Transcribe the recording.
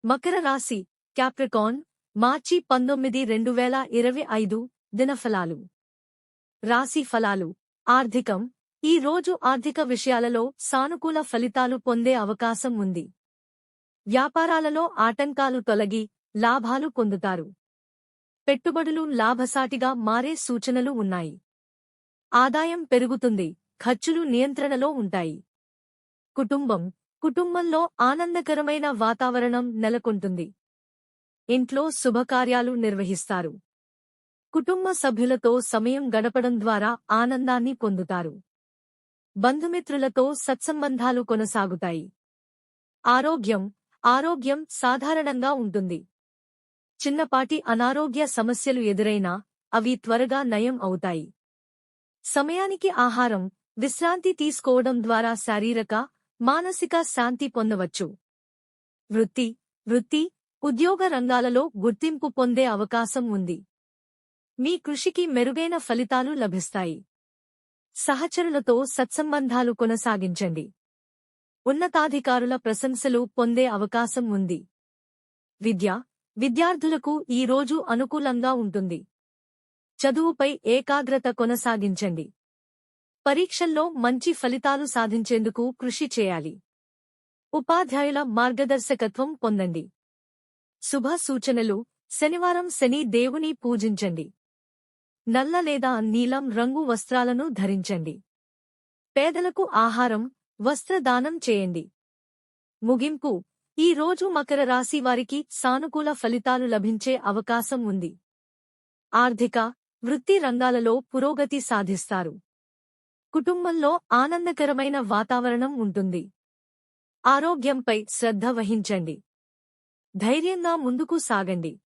మకర రాశి క్యాప్రికాన్ మార్చి 19, 2025 దినఫలాలు. రాశి ఫలాలు. ఆర్థికం. ఈ రోజు ఆర్థిక విషయాలలో సానుకూల ఫలితాలు పొందే అవకాశం ఉంది. వ్యాపారాలలో ఆటంకాలు తొలగి లాభాలు పొందుతారు. పెట్టుబడులు లాభసాటిగా మారే సూచనలు ఉన్నాయి. ఆదాయం పెరుగుతుంది, ఖర్చులు నియంత్రణలో ఉంటాయి. కుటుంబంలో ఆనందకరమైన వాతావరణం నెలకొంటుంది. ఇంట్లో శుభకార్యాలు నిర్వహిస్తారు. కుటుంబ సభ్యులతో సమయం గడపడం ద్వారా ఆనందాన్ని పొందుతారు. బంధుమిత్రులతో సత్సంబంధాలు కొనసాగుతాయి. ఆరోగ్యం సాధారణంగా ఉంటుంది. చిన్నపాటి అనారోగ్య సమస్యలు ఎదురైనా అవి త్వరగా నయం అవుతాయి. సమయానికి ఆహారం, విశ్రాంతి తీసుకోవడం ద్వారా శారీరక, మానసిక శాంతి పొందవచ్చు. వృత్తి, ఉద్యోగ రంగాలలో గుర్తింపు పొందే అవకాశం ఉంది. మీ కృషికి మెరుగైన ఫలితాలు లభిస్తాయి. సహచరులతో సత్సంబంధాలు కొనసాగించండి. ఉన్నతాధికారుల ప్రశంసలు పొందే అవకాశం ఉంది. విద్యార్థులకు ఈ రోజు అనుకూలంగా ఉంటుంది. చదువుపై ఏకాగ్రత కొనసాగించండి. పరీక్షల్లో మంచి ఫలితాలు సాధించేందుకు కృషి చేయాలి. ఉపాధ్యాయుల మార్గదర్శకత్వం పొందండి. శుభ సూచనలు. శనివారం శని దేవుని పూజించండి. నల్ల లేదా నీలం రంగు వస్త్రాలను ధరించండి. పేదలకు ఆహారం, వస్త్రదానం చేయండి. ముగింపు. ఈ రోజు మకర రాశి వారికి సానుకూల ఫలితాలు లభించే అవకాశం ఉంది. ఆర్థిక, వృత్తి రంగాలలో పురోగతి సాధిస్తారు. కుటుంబంలో ఆనందకరమైన వాతావరణం ఉంటుంది. ఆరోగ్యంపై శ్రద్ధ వహించండి. ధైర్యంగా ముందుకు సాగండి.